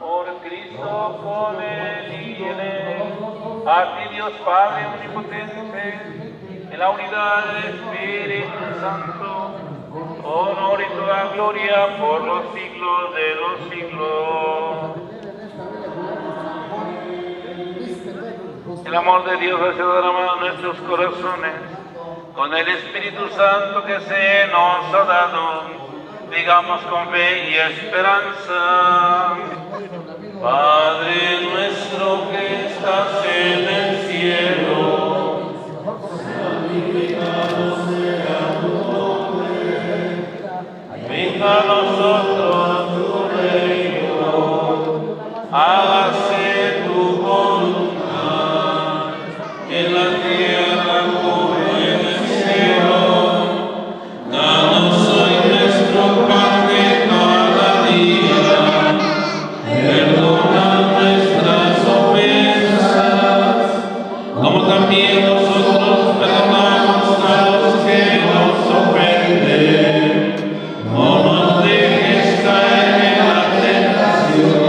Por Cristo, con Él y en Él, a ti Dios Padre omnipotente, en la unidad del Espíritu Santo, honor y toda gloria por los siglos de los siglos. El amor de Dios ha sido derramado en nuestros corazones, con el Espíritu Santo que se nos ha dado. Digamos con fe y esperanza: Padre nuestro que estás en el cielo, santificado sea tu nombre. Venga a nosotros tu reino, hágase tu voluntad, en la tierra como en el cielo. Danos hoy nuestro pan de cada día, perdona nuestras ofensas, como también nosotros perdonamos a los que nos ofenden. No nos dejes caer en la tentación,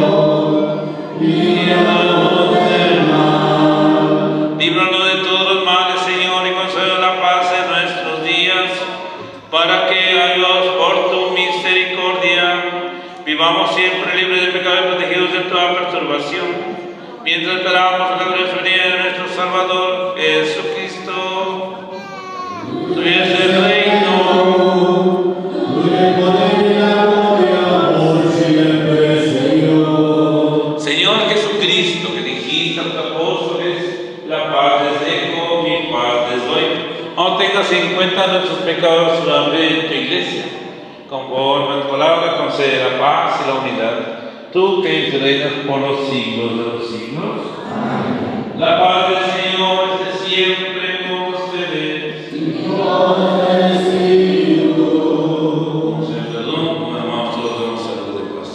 y líbranos del mal. Líbranos de todos los males, Señor, y concede la paz en nuestros días, para que, ayudados por tu misericordia, vivamos siempre libres de pecado y protegidos de toda perturbación, mientras esperamos la gloriosa venida de nuestro Salvador Jesucristo. Tuyo es el reino, tuyo el poder y la gloria por siempre, Señor. Señor Jesucristo, que dijiste a tus apóstoles: la paz les dejo, mi paz les doy. No tengas en cuenta nuestros pecados, solamente en tu iglesia. Conforme a tu palabra, concede la paz y la unidad. Tú que reinas por los siglos de los siglos. Amén. La paz del Señor esté siempre con ustedes. Y con el Espíritu. Como se perdón, como amamos todos los saludos de paz.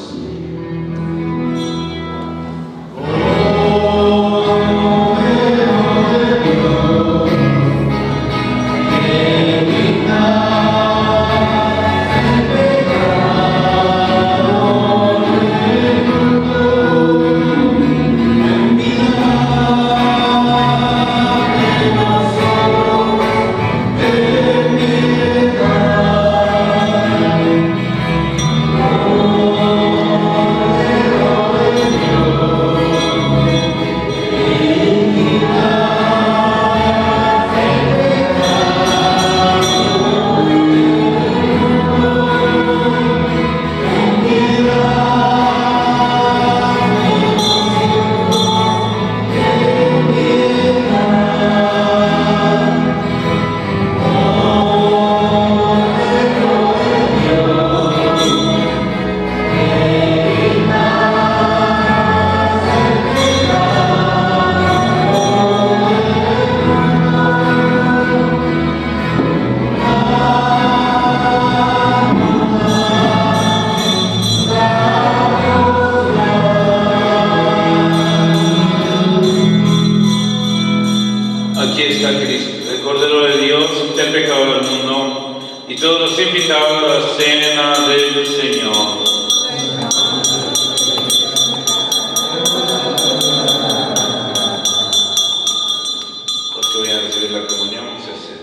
Aquí está Cristo, el Cordero de Dios, quita el pecado del mundo, y todos los invitados a la cena del Señor. Los que vayan a recibir la comunión se acercan.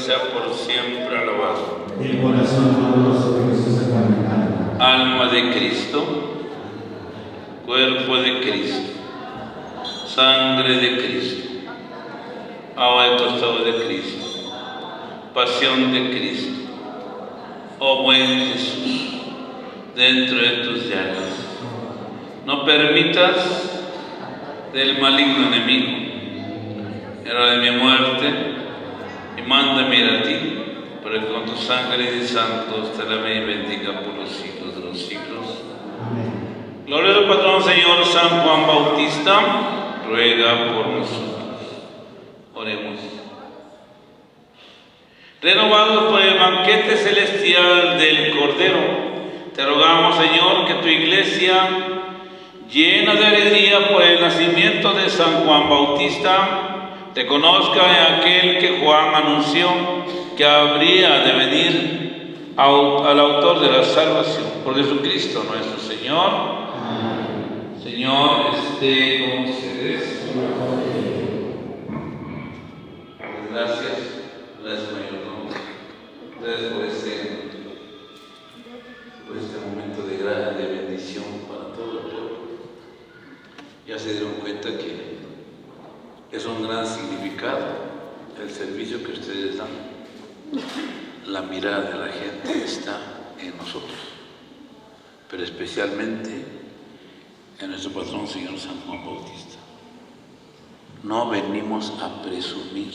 sea por siempre alabado. El corazón amoroso de Jesús sacramentado. Alma de Cristo, cuerpo de Cristo, sangre de Cristo, agua del costado de Cristo, pasión de Cristo. Oh buen Jesús, dentro de tus llagas, no permitas del maligno enemigo, en la de mi muerte, y mándame ir a ti, para que con tu sangre y santos te lave y bendiga por los siglos de los siglos. Amén. Gloria al patrón Señor San Juan Bautista, ruega por nosotros. Oremos. Renovados por el banquete celestial del Cordero, te rogamos, Señor, que tu iglesia, llena de alegría por el nacimiento de San Juan Bautista, reconozca en aquel que Juan anunció que habría de venir al autor de la salvación, por Jesucristo nuestro Señor. Amén. Señor, esté con ustedes. Gracias, gracias, mayordomo. Gracias por este momento de gracia, de bendición para todo el pueblo. Ya se dieron cuenta que es un gran significado el servicio que ustedes dan. La mirada de la gente está en nosotros, pero especialmente en nuestro patrón Señor San Juan Bautista. No venimos a presumir,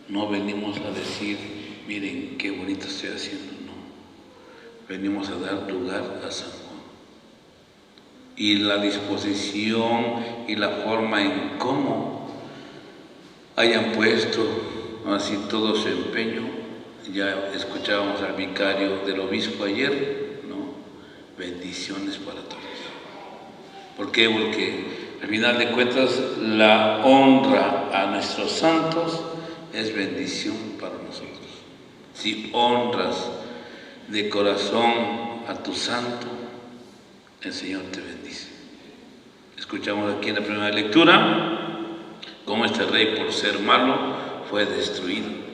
no venimos a decir, miren qué bonito estoy haciendo, no. Venimos a dar lugar a San Juan. Y la disposición y la forma en cómo hayan puesto así todo su empeño. Ya escuchábamos al vicario del obispo ayer, ¿no? Bendiciones para todos. ¿Por qué? Porque al final de cuentas la honra a nuestros santos es bendición para nosotros. Si honras de corazón a tu santo, el Señor te bendice. Escuchamos aquí en la primera lectura cómo este rey, por ser malo, fue destruido.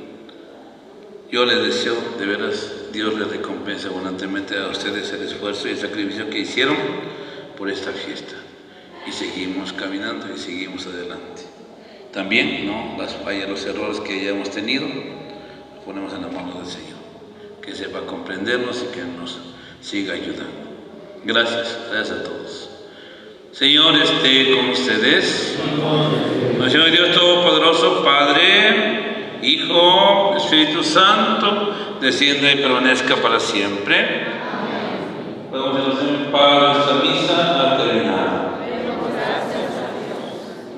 Yo les deseo, de veras, Dios les recompensa abundantemente a ustedes el esfuerzo y el sacrificio que hicieron por esta fiesta. Y seguimos caminando y seguimos adelante. También, ¿no?, las fallas, los errores que ya hemos tenido, los ponemos en la mano del Señor, que sepa comprendernos y que nos siga ayudando. Gracias, gracias a todos. Señor, esté con ustedes. Señor Dios Todopoderoso, Padre, Hijo, Espíritu Santo, descienda y permanezca para siempre. Podemos hacer en paz nuestra misa a terminar.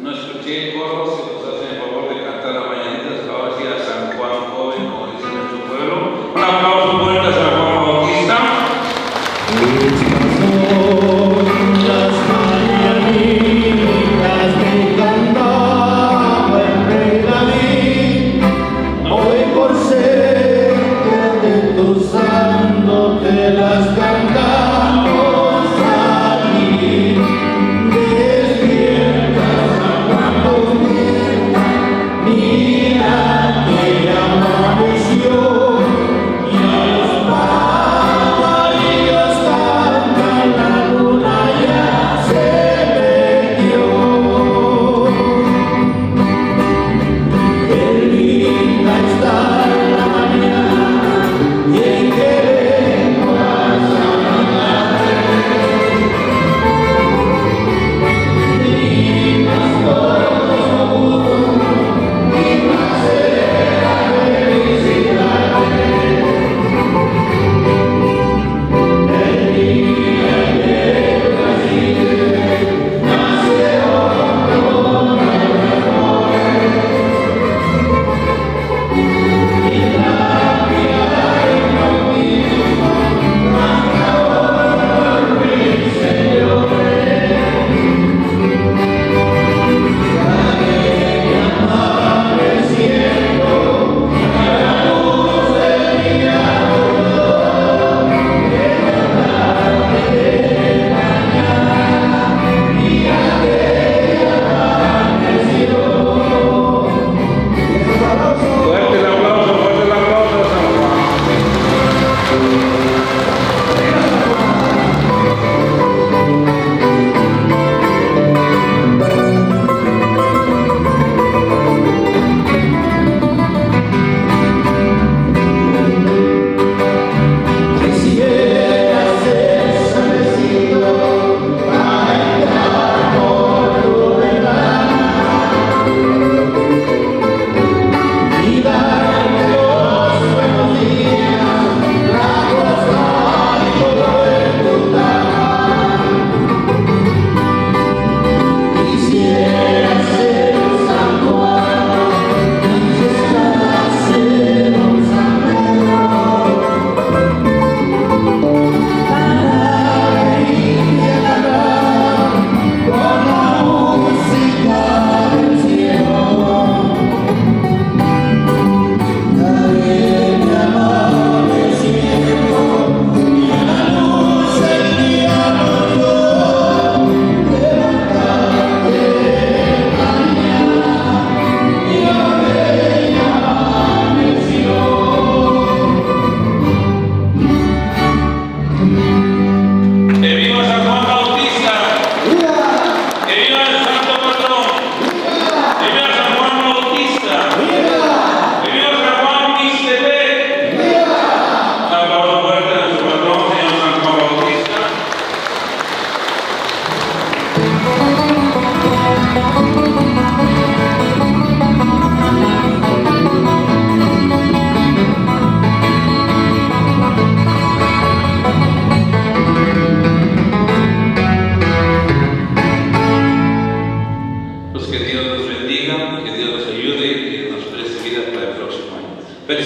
No escuché coros, si nos hacen el favor de cantar la mañanita, ahora sí a San Juan joven, como dice nuestro pueblo. Un aplauso fuerte a San Juan Bautista. Las mañanitas que cantaba el rey David, hoy por ser de tu santo te las cantamos aquí. Despierta, San Juan,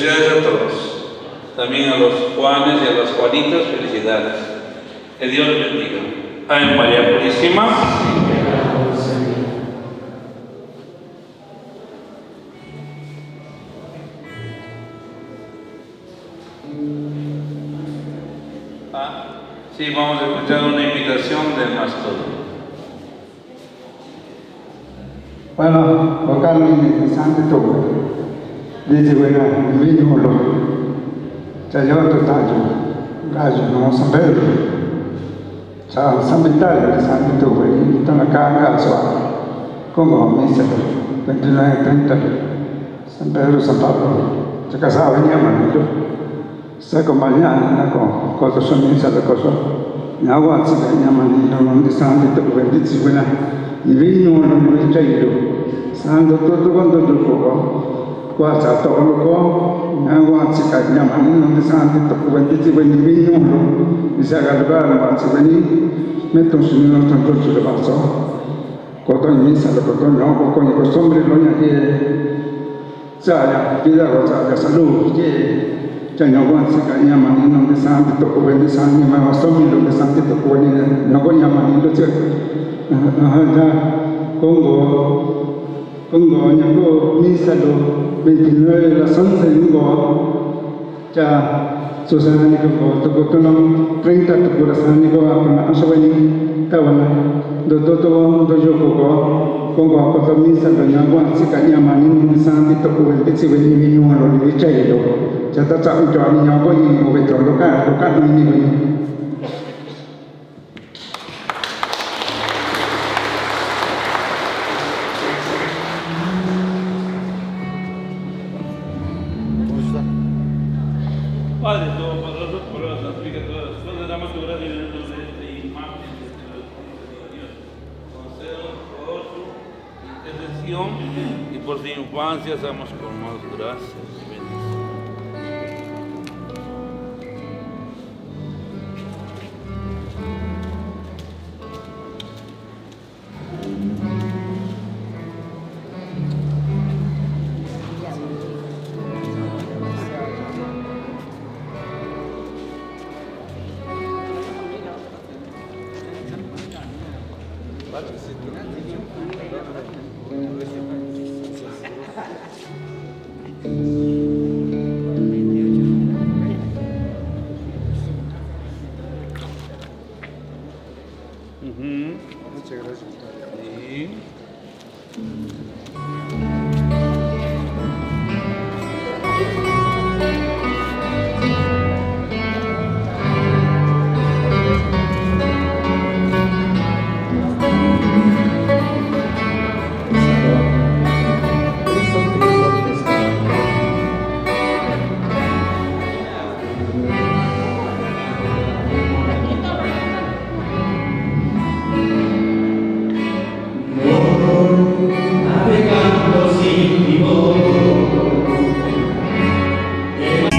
Felicidades a todos. También a los Juanes y a las Juanitas, felicidades. Que Dios les bendiga. Ave María Purísima. Sí, vamos a escuchar una invitación del Mastor. Bueno, vocal ni santo todo. Dice buena, vino lo. Ya yo to tajo. Gallo no San Pedro. Sa San Vitalia de Santo todo. Entonces acá caso. Como misa 29:30. San Pedro San Pablo. Se casaba venía manito. Se acompañaba con cosas son misa de cosas. Mi agua se venía manito non di santo todo. Dice buena. I vino non mi c'è santo tutto quanto dopo qua sta tolgo agua si cagna ma non di santo tutto quanto di vino mi sa galvare ma si veni metto sul nostro corso di passo quando in messa lo no con i costumi lo che sai pida cosa salute che cioè non si cagna ma non di santo tutto quanto di santo ma costumi lo di santo tutto quanto non vogliamo niente cioè Congo nyako misa do 29 la sanza Congo cha susana ko to 30 to pura sani ko apna aswani tawana do joko ko Congo ko to misa do nyako sikanya mani ni santi to ko ti veni vinu alo ni chai do cha ta cha jo ni nyako ni mo vetro lo ka ni Padre, todo poderoso, por la santificación de todas las cosas, damos tu gracia en el nombre de esta imagen de Dios. Concedo por su intercesión y por su infancia, seamos con más gracias y bendiciones. Muchas gracias. Sí.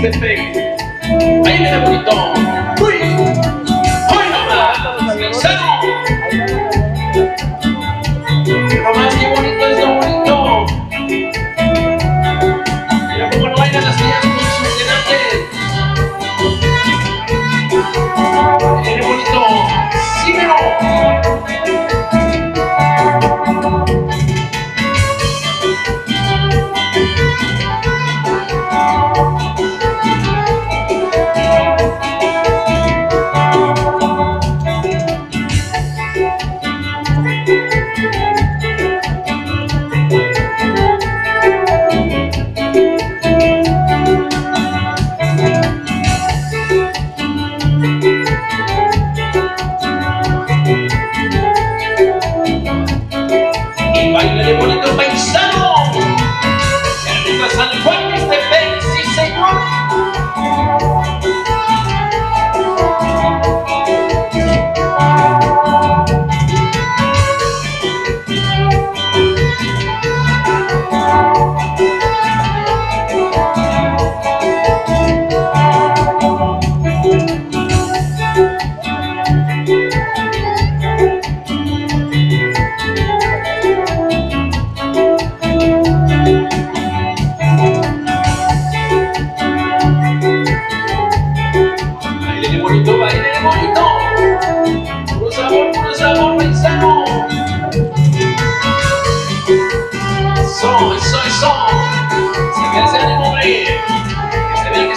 Perfecto. Ahí viene bonito. ¡Uy! ¡Uy, nomás! ¡Sano! ¡Nomás qué bonito es lo bonito! Mira cómo no bailan las niñas con sus elegantes. ¡Viene bonito! ¡Síguelo!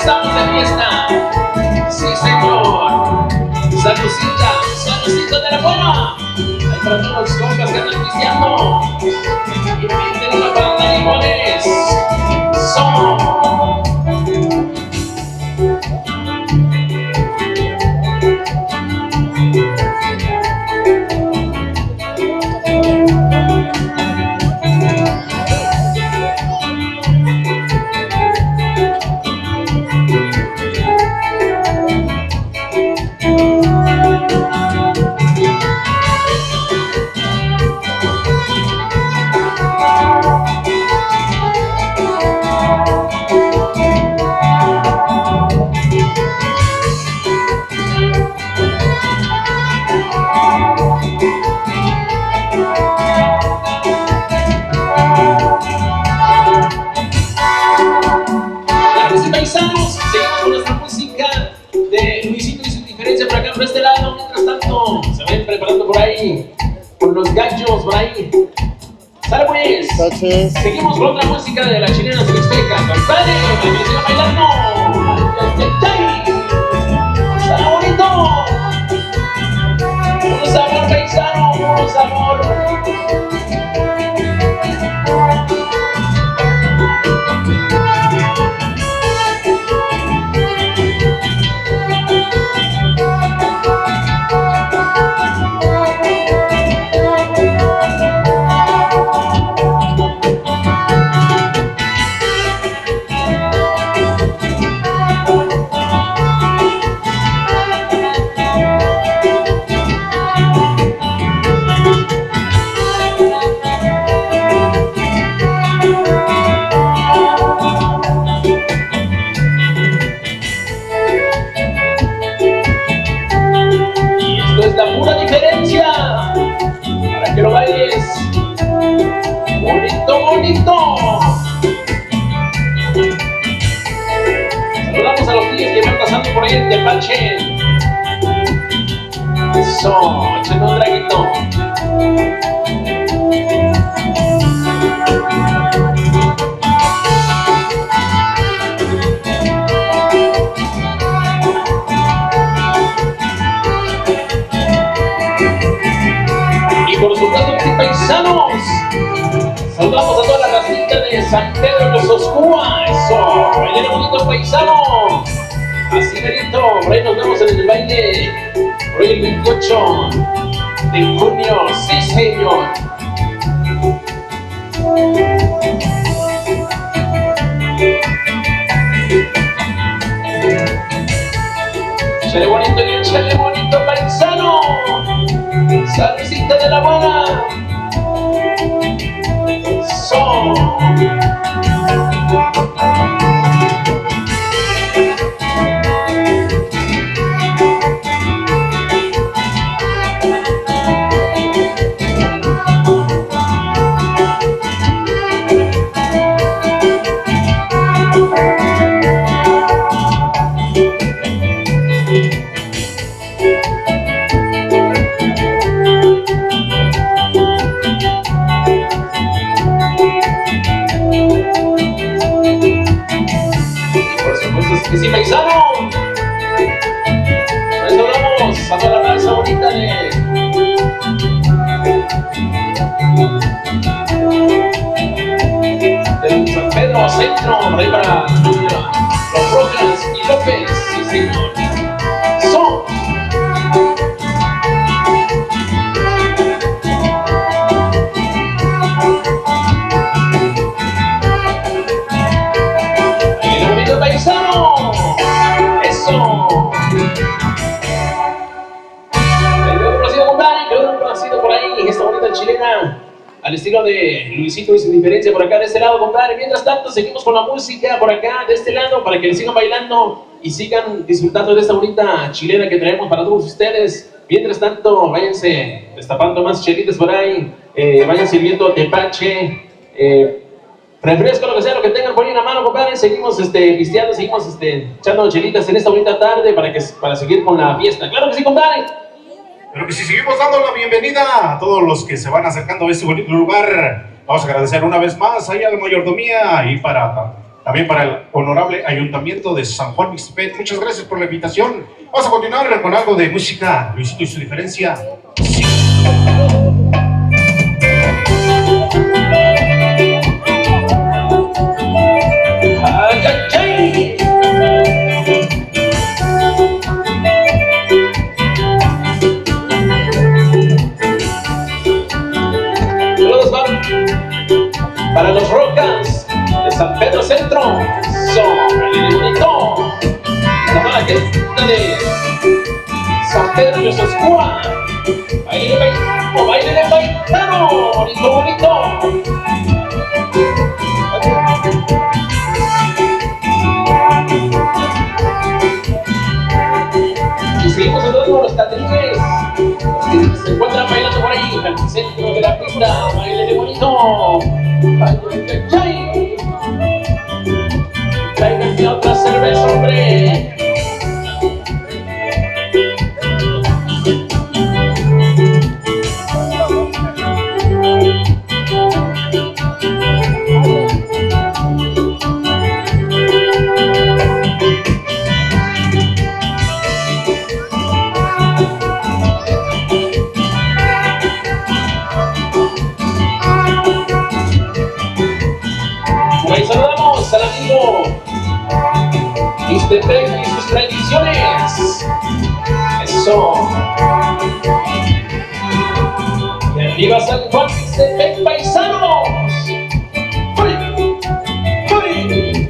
Estamos de fiesta. Sí, señor. Saludcita, saludcita de la buena. Hay para todos los compas que andan pisteando. Inviten una banda de limones. Son. Por este lado, mientras tanto, se vayan preparando por ahí, con los gallos por ahí. ¡Sale pues! Entonces, Seguimos con otra música de la chilena Mixteca. ¡Compadre! ¡Que me siga bailando! ¡Sale bonito! ¡Puro sabor paisano! ¡Puro sabor! Que lo bailes bonito, bonito. Saludamos a los niños que van pasando por ahí en Tepache. Eso, échame un traguito. Por supuesto, mis paisanos, saludamos a toda la racita de San Pedro de los Oscua. Eso, bailen bonito, paisano. Así merito, por ahí nos vemos en el baile, por ahí el 28 de junio, sí señor. Échale bonito, paisano. Saludcita de la buena. Son. Que sí, paisano. Pues nos vamos a toda la raza bonita de San Pedro Centro, por ahí para los Rojas y López, sí señor. Son. Ahí el bonito paisano. Eso. Quedó conocido por ahí esta bonita chilena al estilo de Luisito y su diferencia por acá de este lado, compadre. Mientras tanto, seguimos con la música por acá de este lado para que le sigan bailando y sigan disfrutando de esta bonita chilena que traemos para todos ustedes. Mientras tanto, váyanse destapando más chelitas por ahí, vayan sirviendo tepache, refresco, lo que sea, lo que tengan por ahí en la mano, compadre. Seguimos pisteando, seguimos echando chelitas en esta bonita tarde para seguir con la fiesta. Claro que sí, compadre. Pero que si seguimos dando la bienvenida a todos los que se van acercando a este bonito lugar, vamos a agradecer una vez más ahí a la mayordomía y para también para el honorable Ayuntamiento de San Juan Mixtepec. Muchas gracias por la invitación. Vamos a continuar con algo de música, Luisito y su diferencia. Sí. Para los Rocas de San Pedro Centro, son bonito. Para la gente de San Pedro de Sosúa, baile de bailaro, bonito, bonito. Y seguimos saludando a los caterines que se encuentran bailando por ahí en el centro de la pista. Baile de bonito. Tráiganme otra cerveza, hombre. Ahí saludamos al amigo Mixtepec y sus tradiciones. Eso. Y arriba San Juan Mixtepec, paisanos. ¡Uy! ¡Uy!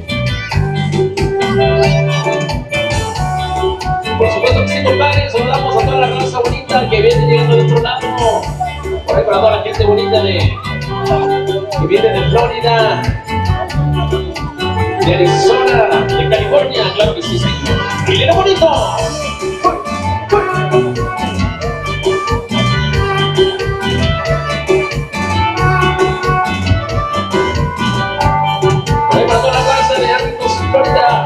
Por supuesto que sí, compadre. Saludamos a toda la raza bonita que viene llegando de otro lado. Por ahí para toda la gente bonita que viene de Florida, de Arizona, de California, claro que sí, sí. ¡Baile bonito! Ahí para toda la raza de Arcos, Florida.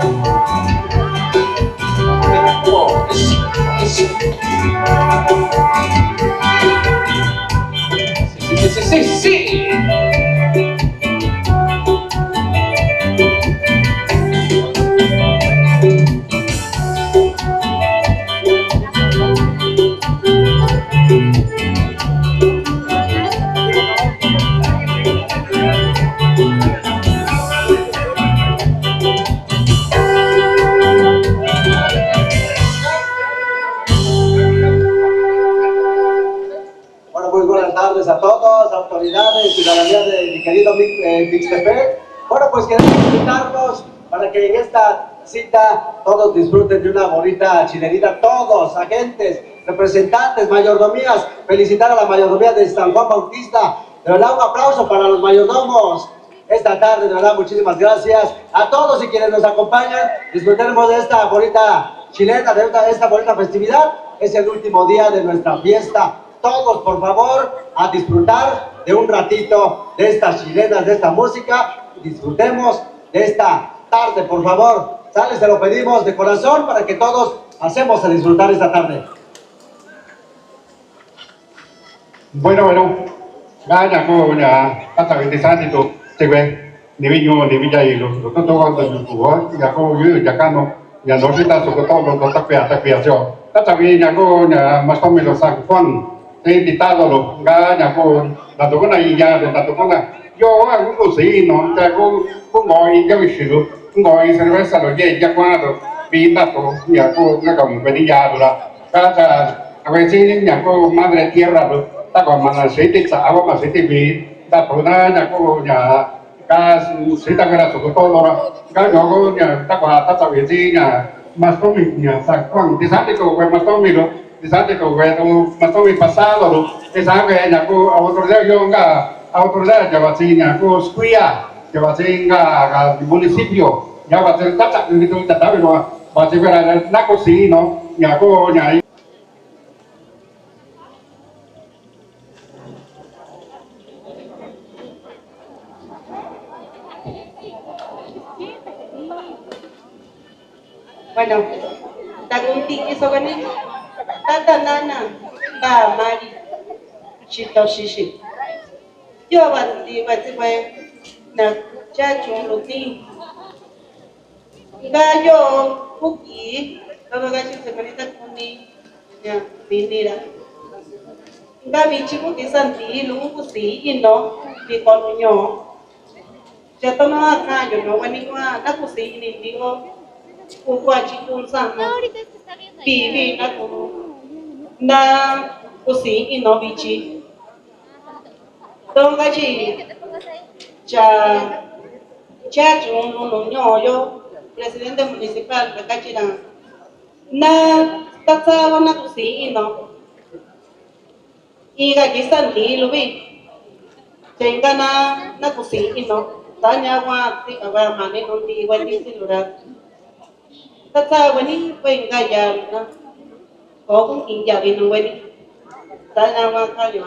Sí, sí, sí, sí. Buenas tardes a todos, autoridades, ciudadanía de mi querido Mixtepec. Bueno, pues queremos invitarlos para que en esta cita todos disfruten de una bonita chilenita, todos, agentes, representantes, mayordomías. Felicitar a la mayordomía de San Juan Bautista. De verdad, un aplauso para los mayordomos esta tarde, de verdad, muchísimas gracias a todos y quienes nos acompañan. Disfrutemos de esta bonita chilena, de esta bonita festividad. Es el último día de nuestra fiesta. Todos, por favor, a disfrutar de un ratito de estas chilenas, de esta música. Disfrutemos de esta tarde, por favor. Sale, se lo pedimos de corazón para que todos hacemos a disfrutar esta tarde. Bueno, gana con ya hasta 25 te ve ni viño ni villa y los todo cuando yo ya como yo ya cano ya no está sobre todo los tapiación. También ya con más o menos San Juan invitado lo gana con la tocona y ya de la tocona yo hago un cocino ya con ngồi ya visto ngồi cerveza lo ya cuando pintato ya con la como venía dura cada a veces ya con madre tierra lo ta còn mà là sĩ tích xã mà sĩ tích vị ta tổ na nhà cô nhà ca sĩ ta cái là số to rồi cái nhỏ cô nhà ta qua ta tạo cái gì nhà mà số mình nhà sang khoảng thì sáng thì cô về mà số mình rồi thì sáng thì cô về đâu mà số mình pasado rồi thì sáng về nhà cô autoridad yo nga autoridad ya va sin nhà cô squia ya va sin nga municipio ya va sin ta chặt thì tôi chặt đó rồi và chỉ về là nát cô sĩ nó nhà cô nhà Bueno, tagunti isogani, tata nana, ba mari, chito shishi. Yo bandi bati bay na cha chungluti, Gallo, cookie, todo gallo se conecta con mi dinera. Gabi chico que santi, luego sí, y no, y con yo. Ya tono acá, yo no, bueno, na kusi, ni digo, kukwa chico sama, bibi na kusi, y no bichi. Don gaji, ya, ya, yo, presidente municipal, gaji na tatsa na kusi, y no. Y gaji santi, lubi. Tenga na kusi, y no. Tanya wa ti awa mane no ti wani silura tata wani wen ga ya na ko kung in ya bin wani tanya wa ka yo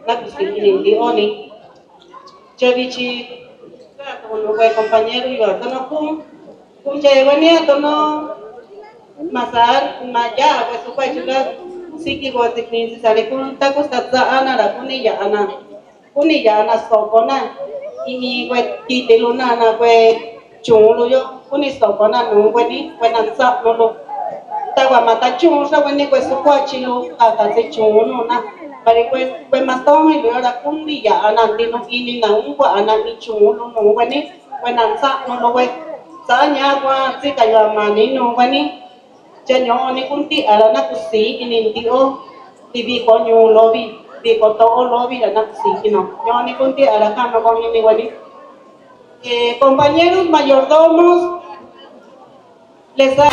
na kusi ni di oni chavichi ka to no we compañero yo to no kum che wani to no masar maya we su pa chula siki go tekni sare kun ta ko satsa ana ra kuni ya ana sokona ini kue tite luna na kue chung lu yo kuni sopo na nu kue ni kue nan sap lu ta kue mata chung sa kue ni kue sukwa chilu kata se chung lu na bari kue matong lu ada kundi ya anan di nu ini na kue anan di chung lu nu kue ni kue nan sap lu kue sa nya kue si kayo mani nu kue ni janyo ni kunti ala na kusi ini di o tibi ko nyu lobi di koto lobby dan oxígeno. Yo ni conté a la cama con mi igualito. Compañeros mayordomos, les da.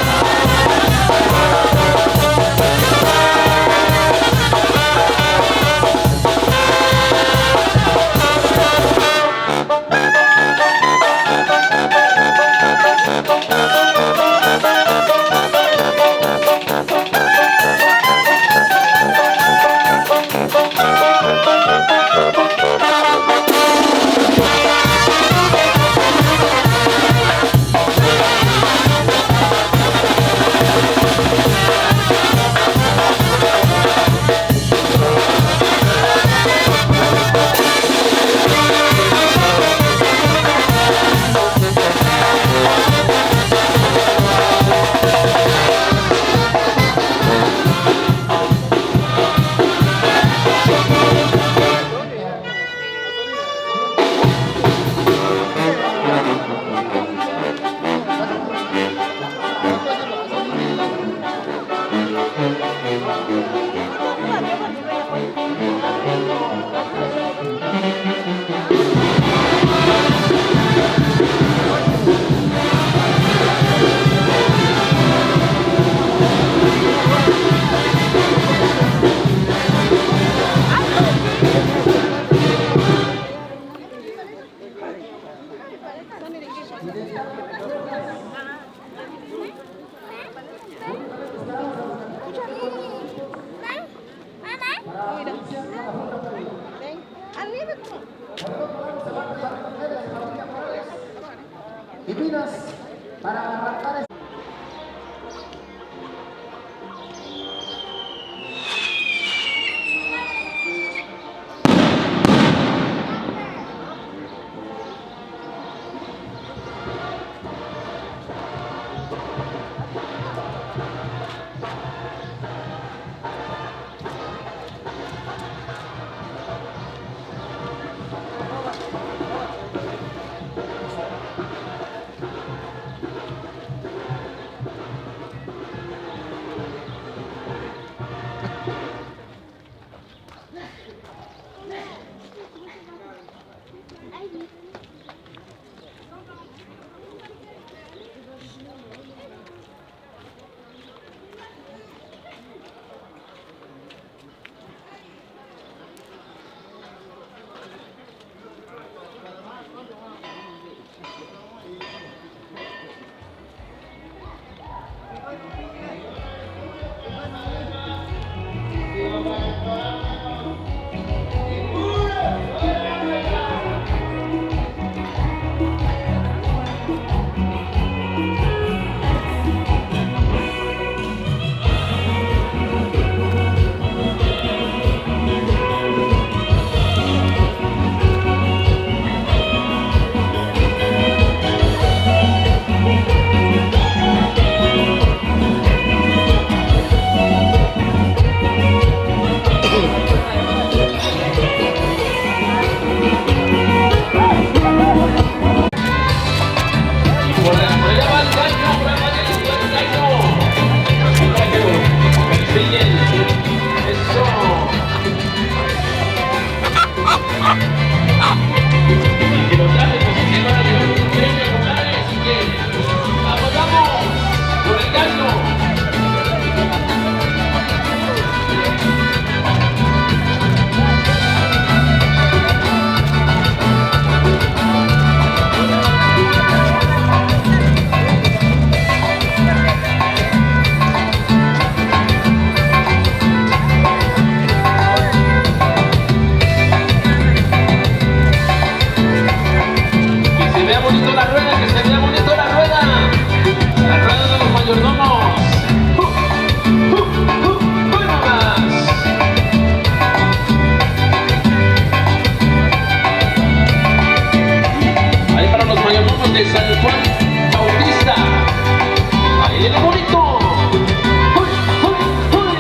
bonito.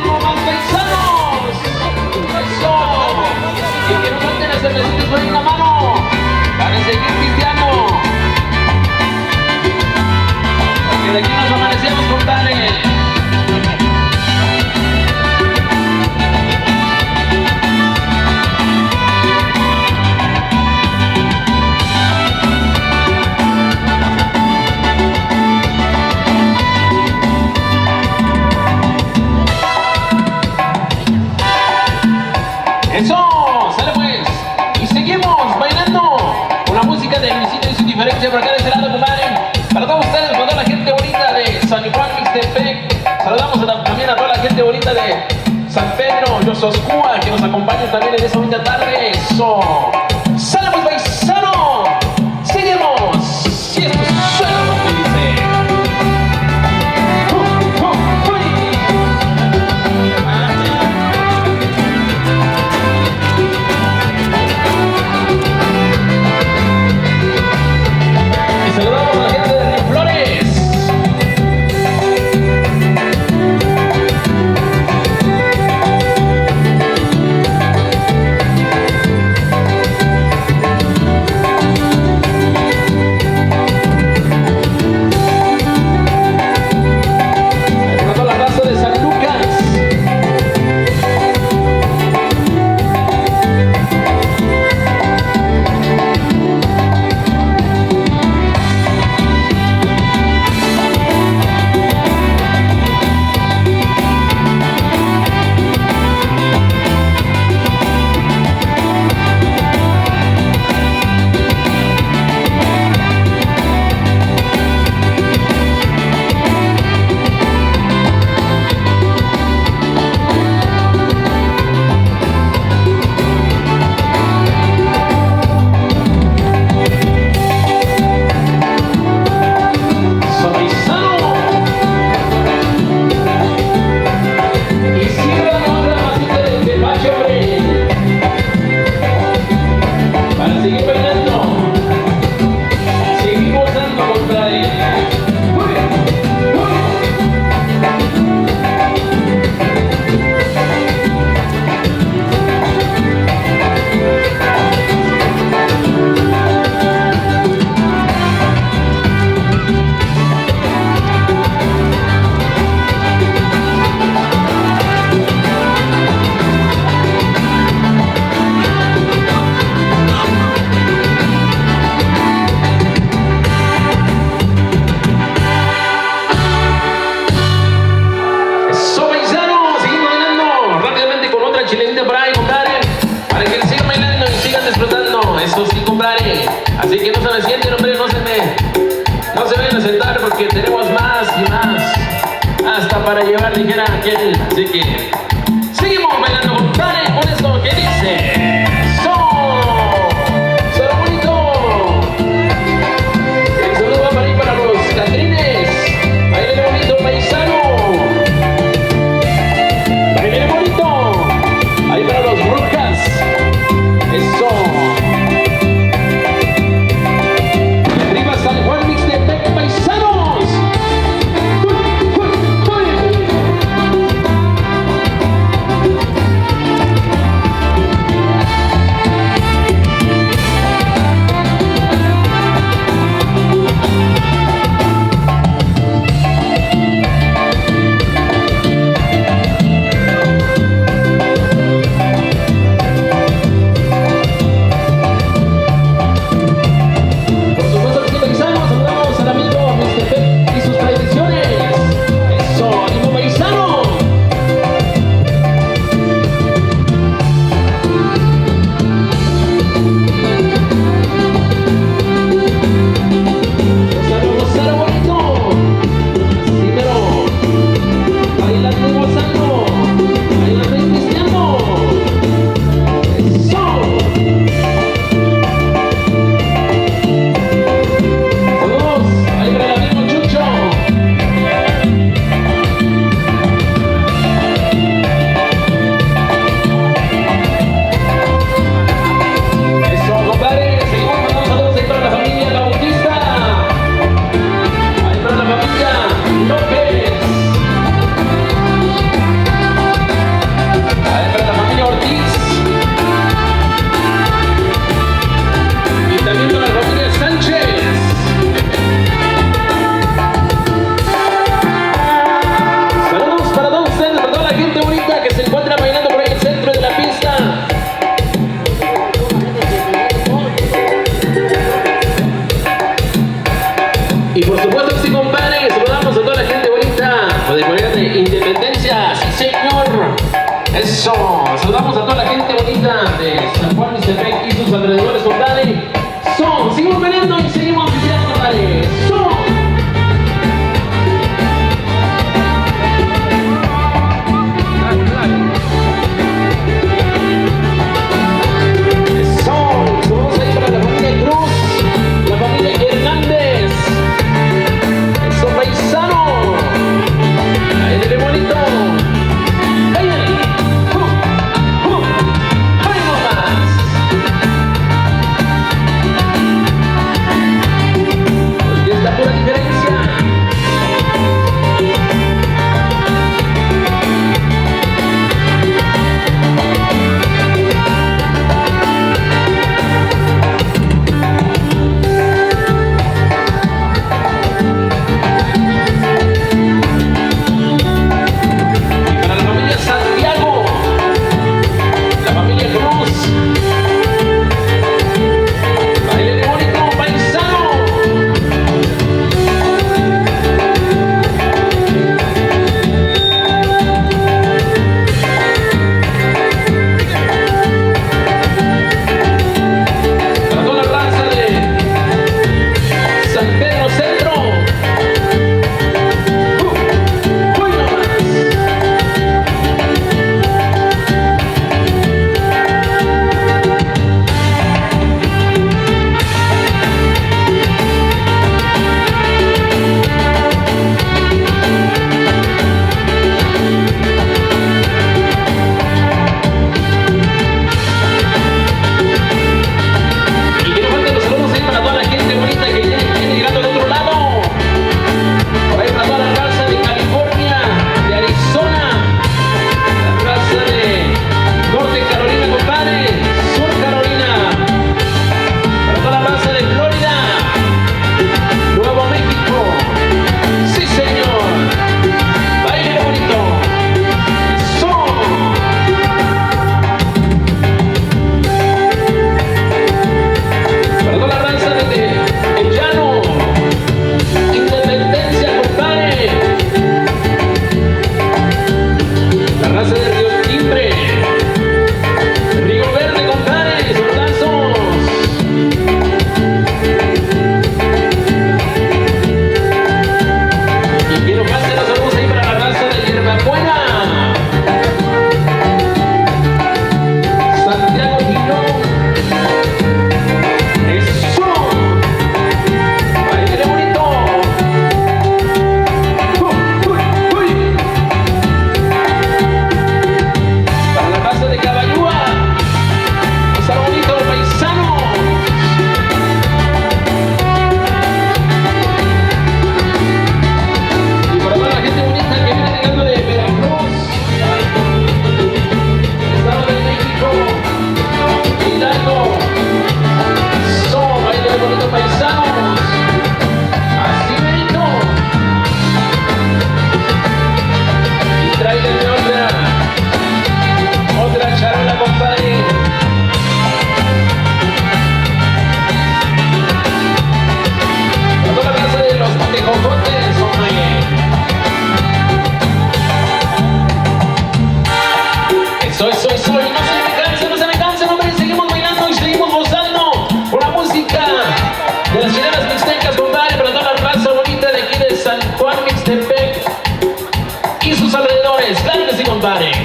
¡No más paisanos! ¡Eso! Y que no falten las cervecitas por ahí en la mano para seguir pisteando. Porque de aquí nos amanecemos, compadre. ¡Eso! ¡Sale pues! Y seguimos bailando con la música de Luisito y su diferencia por acá de este lado, compadre. Para todos ustedes, para toda la gente bonita de San Juan Mixtepec. Saludamos también a toda la gente bonita de San Pedro, Yososcua, que nos acompañan también en esta bonita tarde. ¡Eso! ¡Sale pues, paisano! ¡Seguimos! ¡Si esto suena como que dice! Saludamos a la gente de Flores. Para toda la raza de San Lucas. Así que no se me sienten, hombre, no se vayan a sentar porque tenemos más y más hasta para llevar ligera aquel. Así que seguimos bailando, compadre, con esto que dice ¡Solo bonito! El saludo va para ir para los Catrines. Baile bonito, paisano. Baile bonito. Ahí para los Brujas. Eso. San Juan Mixtepec, paisanos. de Corea de Independencia, sí señor. Eso, saludamos a toda la gente bonita de San Juan Mixtepec y sus alrededores, compadre. Seguimos peleando y seguimos viviendo, compadre. Vamos a ir para la familia Cruz, la familia Hernández. Eso, paisano. Ahí dele bonito. Pura diferencia. Y para la familia Santiago, la familia Cruz, baile bonito, paisano.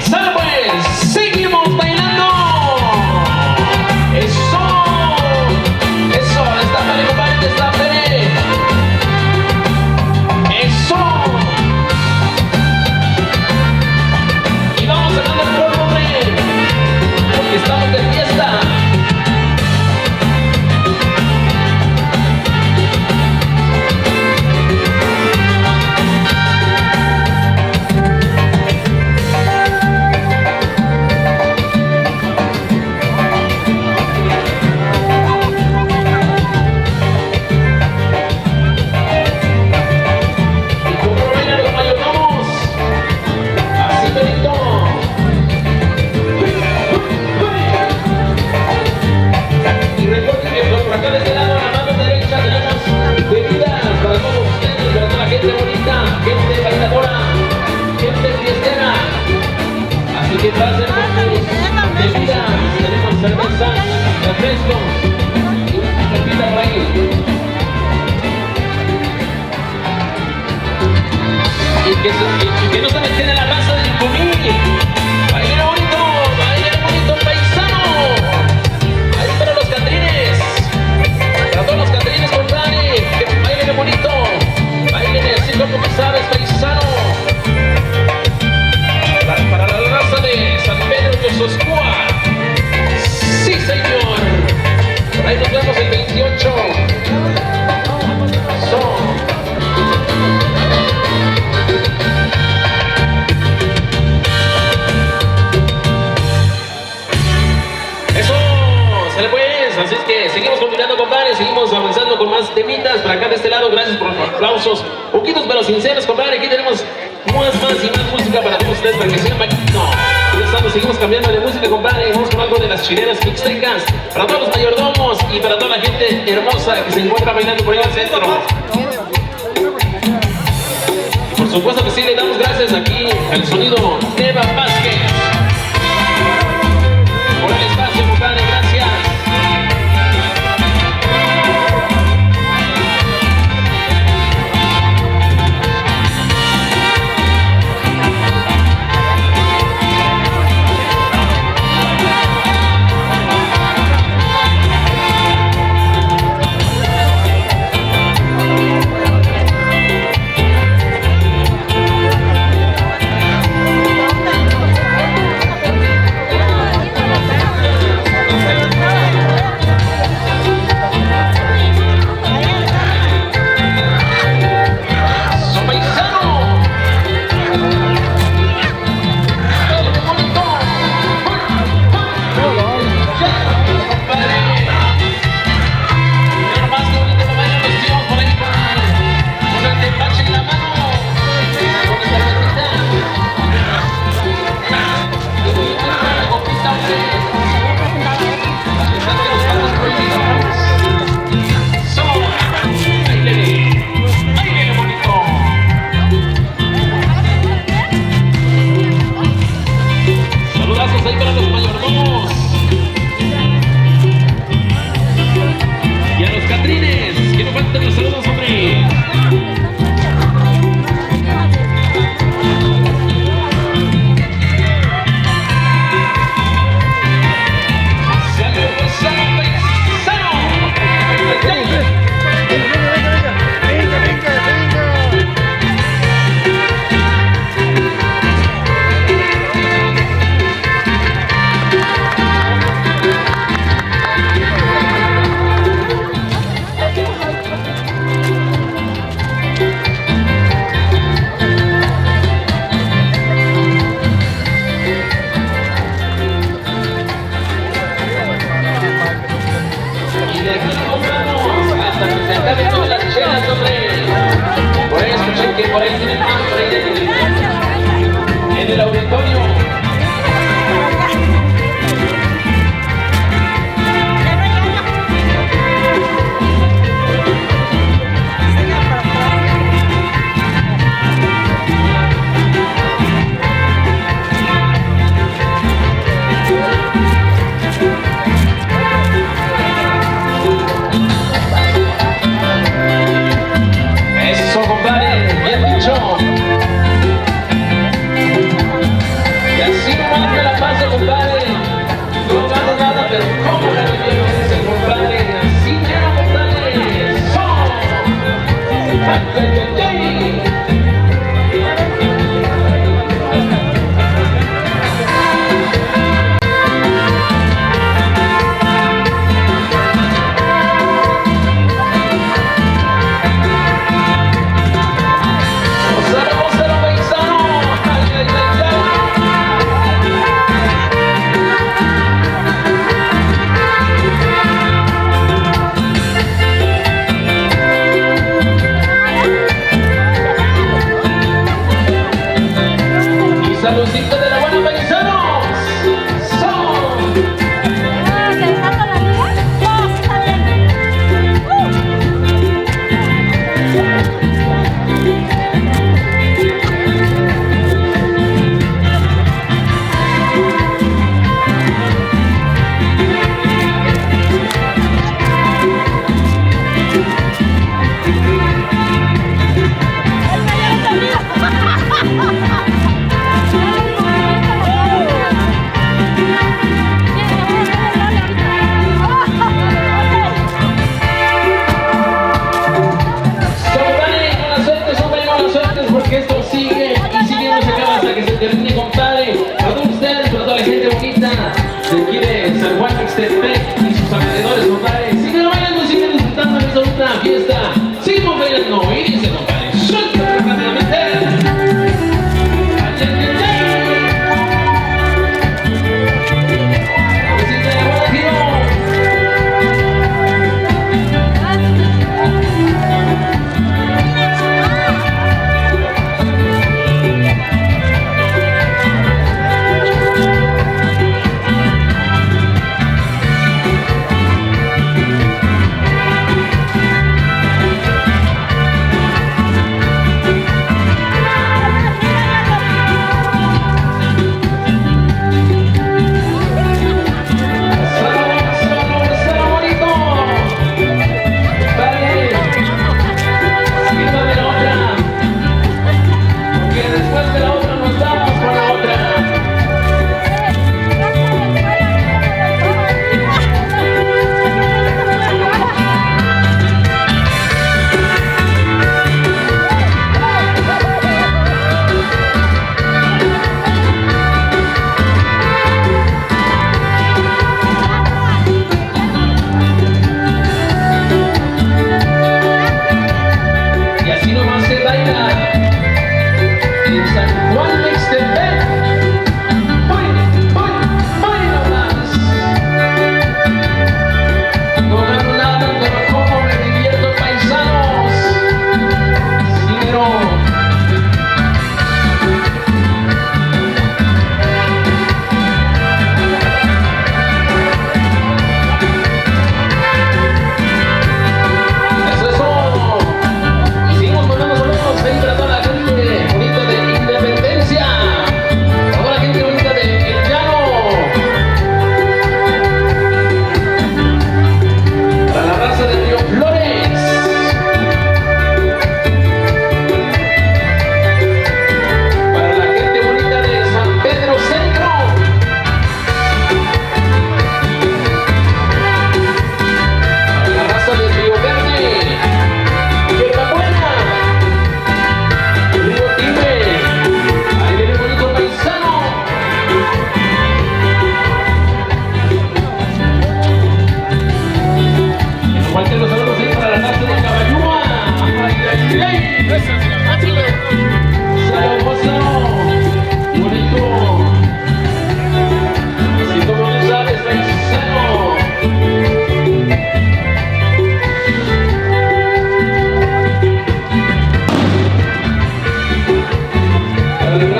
¡Sale pues! ¡Seguimos bailando! ¡Eso! ¡Eso! ¡Destápale, compadre! ¡Destápale! ¡Eso! Y vamos sacando el polvo, hombre, porque estamos de fiesta. que pasen por sus bebidas. Tenemos cerveza, refresco, repita por ahí. Y que no se me quede la raza del comí. Bailen bonito, paisano. Ahí para los catrines. Para todos los catrines, compadre. Que bailen bonito. Bailen así como tú sabes, paisano. Para la raza de San Pedro de Sosúa. Sí, señor. Por ahí nos vemos el 28. Así es que seguimos continuando, compadre, seguimos avanzando con más temitas para acá de este lado. Gracias por los aplausos, poquitos pero sinceros, compadre. Aquí tenemos más y más música para todos ustedes, para que sigan bailando. Seguimos cambiando de música, compadre. Vamos con algo de las chilenas mixtecas para todos los mayordomos y para toda la gente hermosa que se encuentra bailando por allá al centro. Y por supuesto que sí, le damos gracias aquí al sonido Neva Vázquez por el espacio, compadre. Gracias.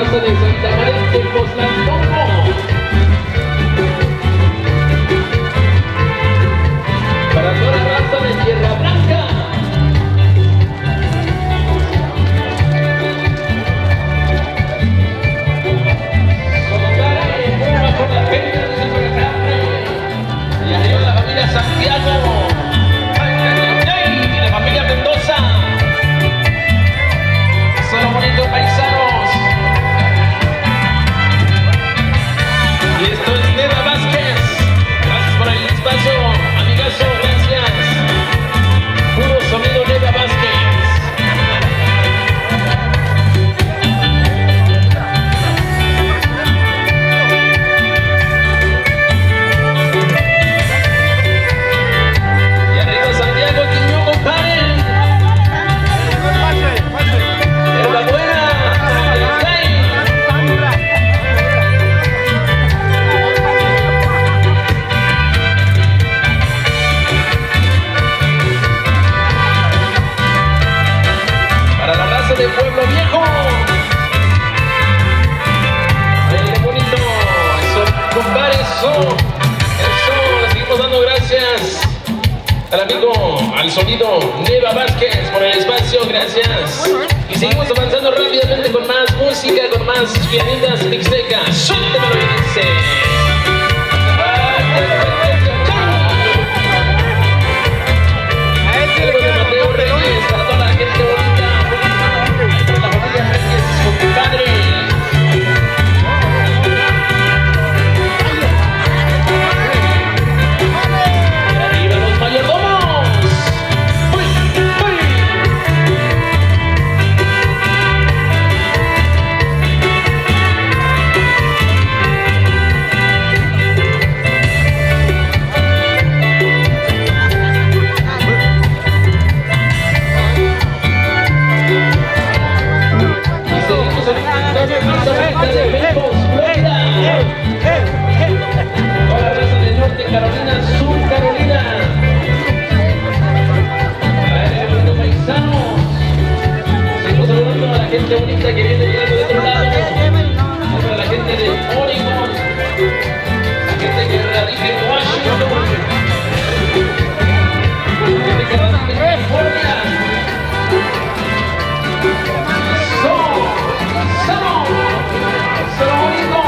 raza de Santa María de Pozlantongo. Para toda la raza de Tierra Blanca. Por la gente de San y arriba la familia Santiago. Y la familia Mendoza. Son bonitos paisanos. Y esto es Neva Vázquez. Gracias por el espacio, amigazo, gracias. Puro sonido Neva Vázquez. Y arriba Santiago, Quiñón, compadre. Enhorabuena. Para la raza de Pueblo Viejo. Qué bonito. Eso, compadre, eso. Le seguimos dando gracias al amigo, al sonido Neva Vázquez por el espacio, gracias. Y seguimos avanzando rápidamente con más música, con más pianitas mixtecas. Suéltemelo y dice. Algo de Mateo Reyes, para toda la gente bonita, para la familia Reyes, compadre. Y arriba los mayordomos. ¡Uy! ¡Uy! Y seguimos en de Memphis, Florida. Toda la raza de Norte Carolina, Sur Carolina. Los paisanos. Seguimos saludando a la gente bonita que viene llegando de otro lado. A la gente de Oregon. La gente que radica en Washington. La gente que radica en California. ¡Solo bonito!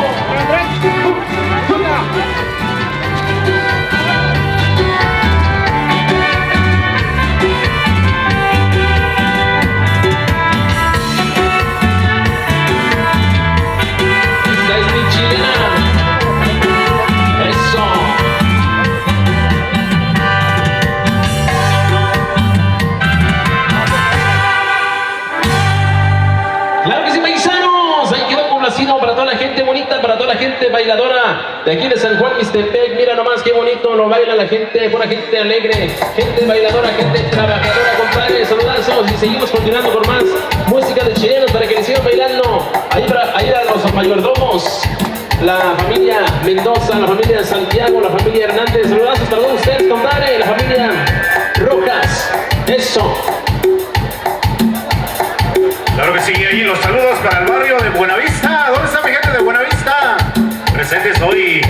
Esta es mi chilena. Eso. Claro que sí, paisanos. Ahí quedó complacido para toda la gente bonita, para toda la gente bailadora de aquí de San Juan Mixtepec. Mira nomás qué bonito lo baila la gente, pura gente alegre, gente bailadora, gente trabajadora, compadre. Saludazos y seguimos continuando con más música de chilenos para que le sigan bailando. Ahí a los mayordomos, la familia Mendoza, la familia Santiago, la familia Hernández. Saludazos para todos ustedes, compadre. La familia Rojas. Eso. Claro que sí, ahí los saludos para el barrio de Buenavista. ¿Dónde está mi gente de Buenavista? Presentes hoy.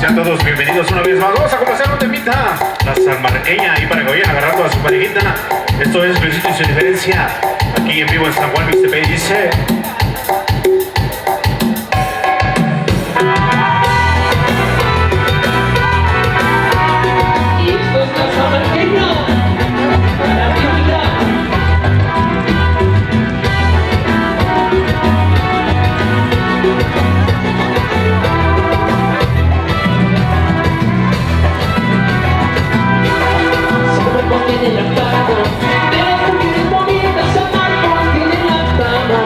Sean todos bienvenidos una vez más. Vamos a comenzar un temita. La salmarqueña ahí para que vayan agarrando a su parejita. Esto es Luisito y su diferencia. Aquí en vivo en San Juan Mixtepec dice. Y esto es la salmarqueña. La vida. Tiene la cama, de las mujeres bonitas, San Marcos tiene la cama.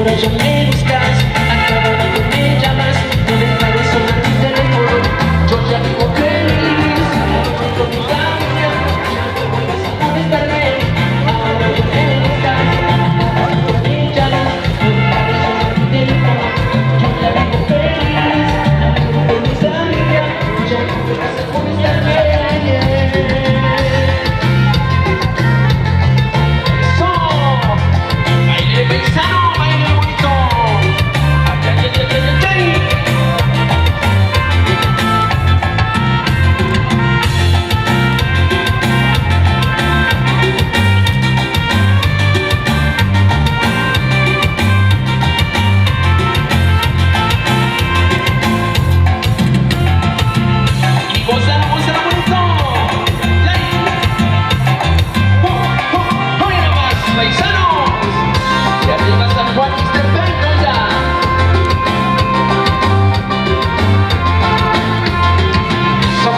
ahora ya me buscas, a cada rato me llamas, no deja de sonar mi teléfono, yo ya vivo feliz, con mi familia, ya no vuelves a molestarme, ahora ya me buscas, a cada rato me llamas, no deja de sonar mi teléfono, yo ya vivo feliz, con mi familia, ya no vuelves a molestarme. Paisano, baile bonito. Y gózalo bonito. Hoy nomás, paisanos. Ya llega San Juan Ixtepec ya. Eso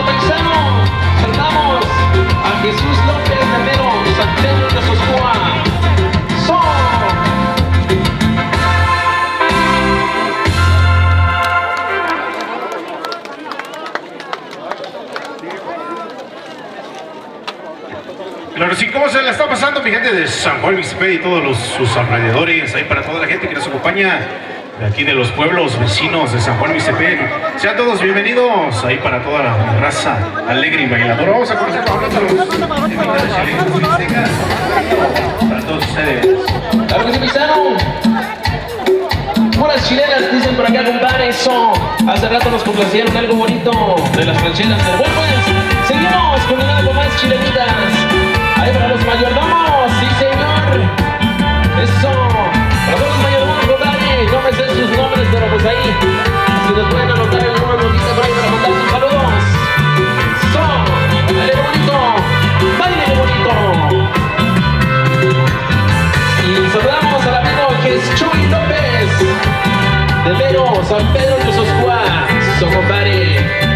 paisano, saltamos a Jesús López Romero, San Pedro de Sosúa. Claro, sí, ¿cómo se la está pasando mi gente de San Juan Ixtepec y todos sus alrededores? Ahí para toda la gente que nos acompaña de aquí de los pueblos vecinos de San Juan Ixtepec. Sean todos bienvenidos ahí para toda la raza alegre y bailadora. Vamos a conocer ahorita para todos ustedes. Claro que sí, paisano. Puras chilenas dicen por acá, compadre, eso. Hace rato nos complacieron algo bonito de las rancheras del buen pues. Seguimos con algo más chilenitas. Ahí para los mayordomos, sí señor. Eso. Para todos los mayordomos, compadre. No me sé sus nombres, pero pues ahí. Si nos pueden anotar alguna notita por ahí para mandar sus saludos. Eso. Baile bonito. Baile bonito. Y saludamos al amigo Jeschuy López de Vero, San Pedro de Sosúa, so compadre.